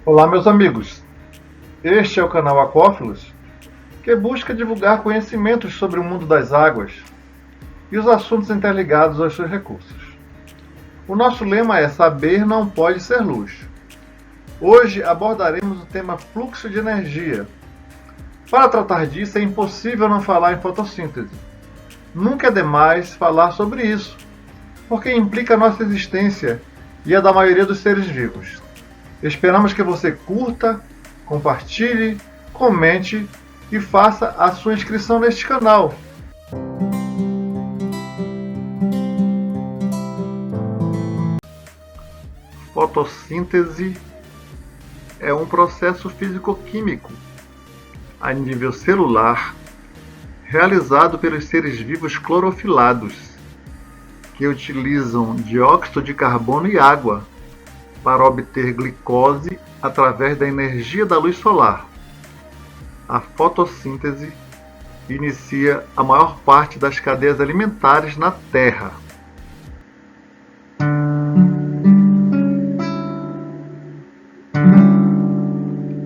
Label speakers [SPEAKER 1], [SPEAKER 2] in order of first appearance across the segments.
[SPEAKER 1] Olá, meus amigos. Este é o canal Aquófilos, que busca divulgar conhecimentos sobre o mundo das águas e os assuntos interligados aos seus recursos. O nosso lema é Saber não pode ser luxo. Hoje abordaremos o tema fluxo de energia. Para tratar disso, é impossível não falar em fotossíntese. Nunca é demais falar sobre isso, porque implica a nossa existência e a da maioria dos seres vivos. Esperamos que você curta, compartilhe, comente e faça a sua inscrição neste canal. Fotossíntese é um processo físico-químico a nível celular realizado pelos seres vivos clorofilados, que utilizam dióxido de carbono e água para obter glicose através da energia da luz solar. A fotossíntese inicia a maior parte das cadeias alimentares na Terra.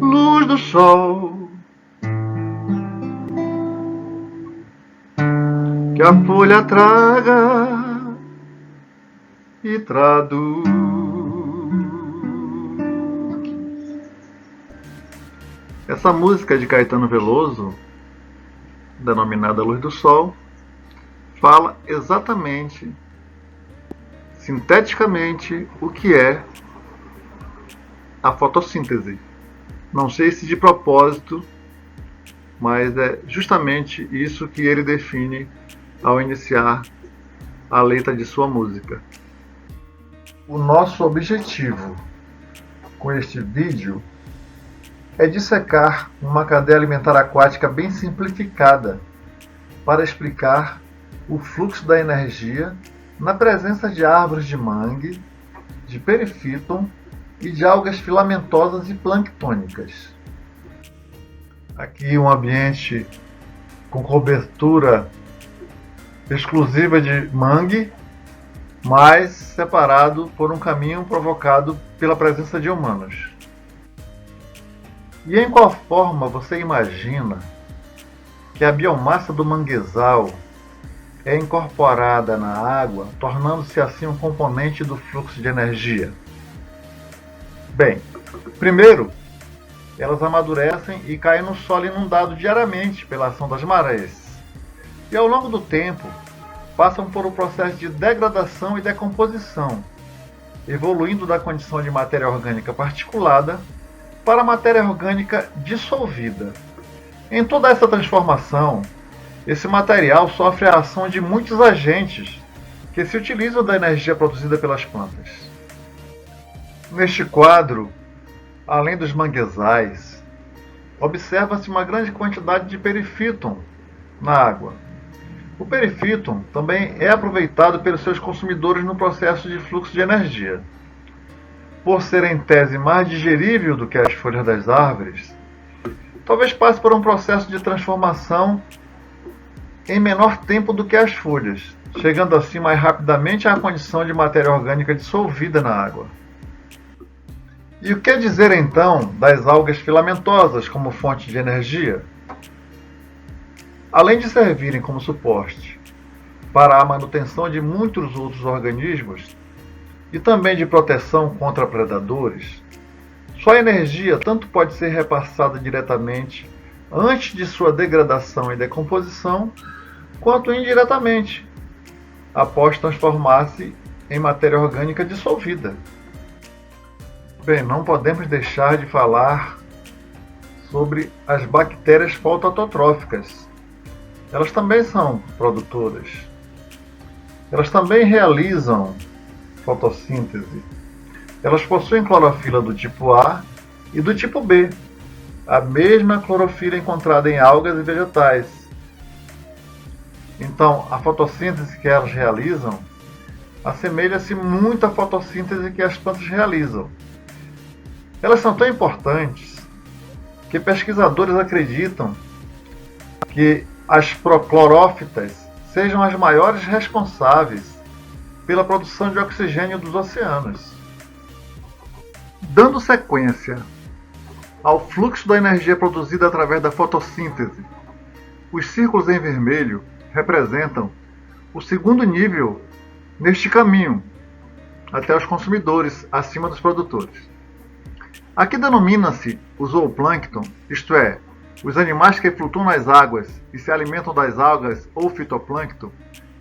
[SPEAKER 1] Luz do sol, que a folha traga e traduz. Essa música de Caetano Veloso, denominada Luz do Sol, fala exatamente, sinteticamente, o que é a fotossíntese. Não sei se de propósito, mas é justamente isso que ele define ao iniciar a letra de sua música. O nosso objetivo com este vídeo é dissecar uma cadeia alimentar aquática bem simplificada para explicar o fluxo da energia na presença de árvores de mangue, de perifíton e de algas filamentosas e planctônicas. Aqui um ambiente com cobertura exclusiva de mangue, mas separado por um caminho provocado pela presença de humanos. E em qual forma você imagina que a biomassa do manguezal é incorporada na água, tornando-se assim um componente do fluxo de energia? Bem, primeiro, elas amadurecem e caem no solo inundado diariamente pela ação das marés. E ao longo do tempo, passam por um processo de degradação e decomposição, evoluindo da condição de matéria orgânica particulada para a matéria orgânica dissolvida. Em toda essa transformação, esse material sofre a ação de muitos agentes que se utilizam da energia produzida pelas plantas. Neste quadro, além dos manguezais, observa-se uma grande quantidade de perifíton na água. O perifíton também é aproveitado pelos seus consumidores no processo de fluxo de energia. Por ser em tese mais digerível do que as folhas das árvores, talvez passe por um processo de transformação em menor tempo do que as folhas, chegando assim mais rapidamente à condição de matéria orgânica dissolvida na água. E o que dizer então das algas filamentosas como fonte de energia? Além de servirem como suporte para a manutenção de muitos outros organismos, e também de proteção contra predadores, sua energia tanto pode ser repassada diretamente antes de sua degradação e decomposição, quanto indiretamente, após transformar-se em matéria orgânica dissolvida. Bem, não podemos deixar de falar sobre as bactérias fototróficas. Elas também são produtoras. Elas também realizam fotossíntese. Elas possuem clorofila do tipo A e do tipo B, a mesma clorofila encontrada em algas e vegetais. Então, a fotossíntese que elas realizam assemelha-se muito à fotossíntese que as plantas realizam. Elas são tão importantes que pesquisadores acreditam que as proclorófitas sejam as maiores responsáveis pela produção de oxigênio dos oceanos. Dando sequência ao fluxo da energia produzida através da fotossíntese. Os círculos em vermelho representam o segundo nível neste caminho até os consumidores acima dos produtores. Aqui denomina-se o zooplâncton, isto é, os animais que flutuam nas águas e se alimentam das algas ou fitoplâncton,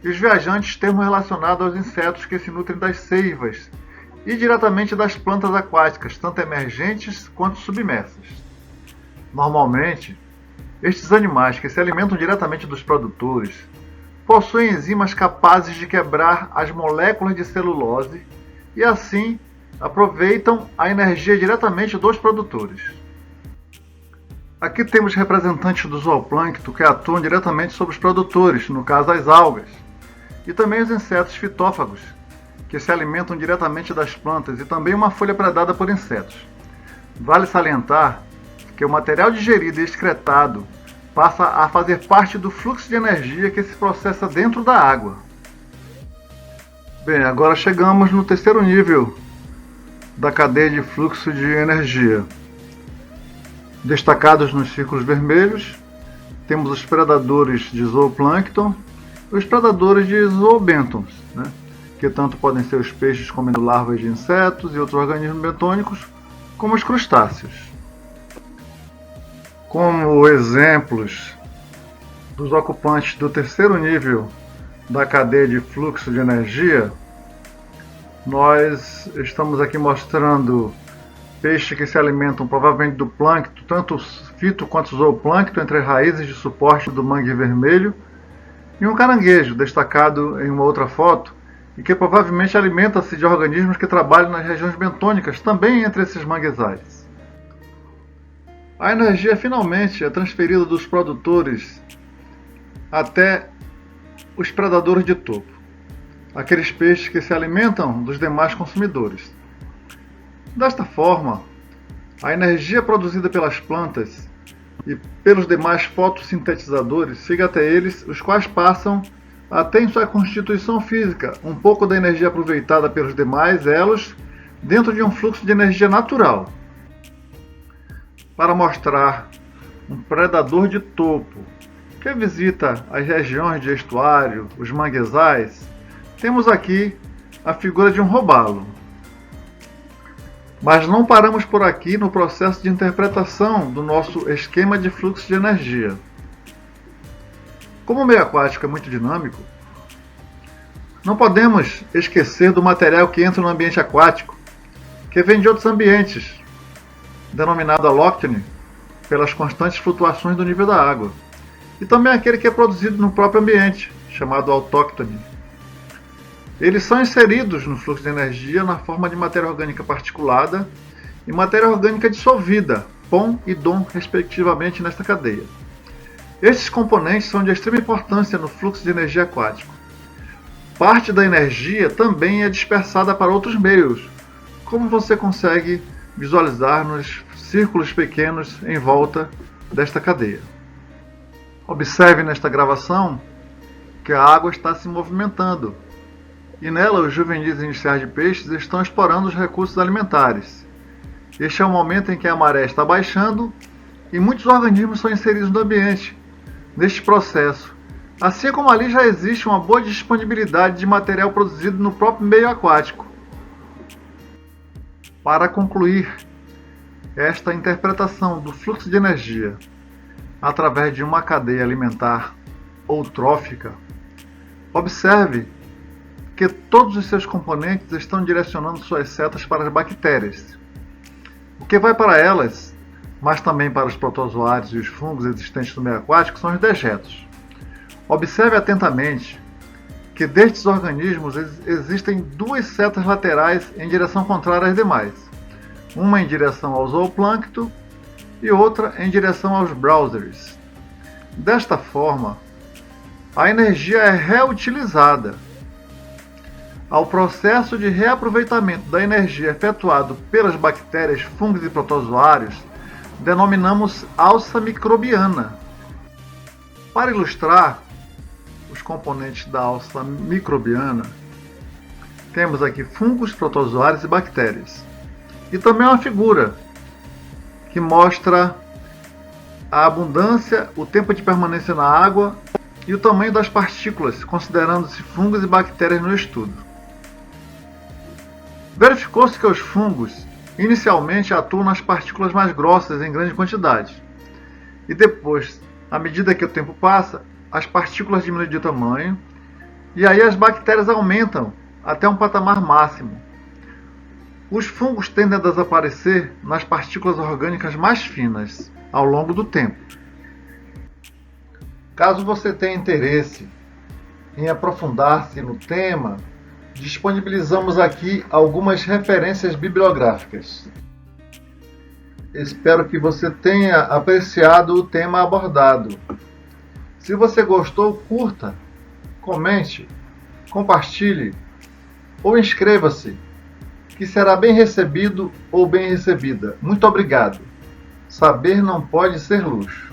[SPEAKER 1] e os viajantes, termo relacionado aos insetos que se nutrem das seivas e diretamente das plantas aquáticas, tanto emergentes quanto submersas. Normalmente, estes animais que se alimentam diretamente dos produtores possuem enzimas capazes de quebrar as moléculas de celulose e assim aproveitam a energia diretamente dos produtores. Aqui temos representantes do zooplâncton que atuam diretamente sobre os produtores, no caso as algas, e também os insetos fitófagos, que se alimentam diretamente das plantas, e também uma folha predada por insetos. Vale salientar que o material digerido e excretado passa a fazer parte do fluxo de energia que se processa dentro da água. Bem, agora chegamos no terceiro nível da cadeia de fluxo de energia. Destacados nos círculos vermelhos, temos os predadores de zooplâncton e os predadores de zoobentons, que tanto podem ser os peixes comendo larvas de insetos e outros organismos bentônicos, como os crustáceos. Como exemplos dos ocupantes do terceiro nível da cadeia de fluxo de energia, nós estamos aqui mostrando peixes que se alimentam provavelmente do plâncton, tanto fito quanto zooplâncton, entre as raízes de suporte do mangue vermelho, e um caranguejo, destacado em uma outra foto, e que provavelmente alimenta-se de organismos que trabalham nas regiões bentônicas, também entre esses manguezais. A energia finalmente é transferida dos produtores até os predadores de topo, aqueles peixes que se alimentam dos demais consumidores. Desta forma, a energia produzida pelas plantas e pelos demais fotossintetizadores chega até eles, os quais passam a ter em sua constituição física um pouco da energia aproveitada pelos demais elos dentro de um fluxo de energia natural. Para mostrar um predador de topo que visita as regiões de estuário, os manguezais, temos aqui a figura de um robalo. Mas não paramos por aqui no processo de interpretação do nosso esquema de fluxo de energia. Como o meio aquático é muito dinâmico, não podemos esquecer do material que entra no ambiente aquático, que vem de outros ambientes, denominado alóctone, pelas constantes flutuações do nível da água, e também aquele que é produzido no próprio ambiente, chamado autóctone. Eles são inseridos no fluxo de energia na forma de matéria orgânica particulada e matéria orgânica dissolvida, POM e DOM, respectivamente, nesta cadeia. Estes componentes são de extrema importância no fluxo de energia aquático. Parte da energia também é dispersada para outros meios, como você consegue visualizar nos círculos pequenos em volta desta cadeia. Observe nesta gravação que a água está se movimentando, e nela os juvenis iniciais de peixes estão explorando os recursos alimentares. Este é o momento em que a maré está baixando e muitos organismos são inseridos no ambiente, neste processo, assim como ali já existe uma boa disponibilidade de material produzido no próprio meio aquático. Para concluir esta interpretação do fluxo de energia através de uma cadeia alimentar ou trófica, observe que todos os seus componentes estão direcionando suas setas para as bactérias. O que vai para elas, mas também para os protozoários e os fungos existentes no meio aquático, são os dejetos. Observe atentamente que destes organismos existem duas setas laterais em direção contrária às demais, uma em direção ao zooplâncton e outra em direção aos browsers. Desta forma, a energia é reutilizada. Ao processo de reaproveitamento da energia efetuado pelas bactérias, fungos e protozoários, denominamos alça microbiana. Para ilustrar os componentes da alça microbiana, temos aqui fungos, protozoários e bactérias. E também uma figura que mostra a abundância, o tempo de permanência na água e o tamanho das partículas, considerando-se fungos e bactérias no estudo. Verificou-se que os fungos inicialmente atuam nas partículas mais grossas em grande quantidade, e depois, à medida que o tempo passa, as partículas diminuem de tamanho, e aí as bactérias aumentam até um patamar máximo. Os fungos tendem a desaparecer nas partículas orgânicas mais finas ao longo do tempo. Caso você tenha interesse em aprofundar-se no tema, disponibilizamos aqui algumas referências bibliográficas. Espero que você tenha apreciado o tema abordado. Se você gostou, curta, comente, compartilhe ou inscreva-se, que será bem recebido ou bem recebida. Muito obrigado. Saber não pode ser luxo.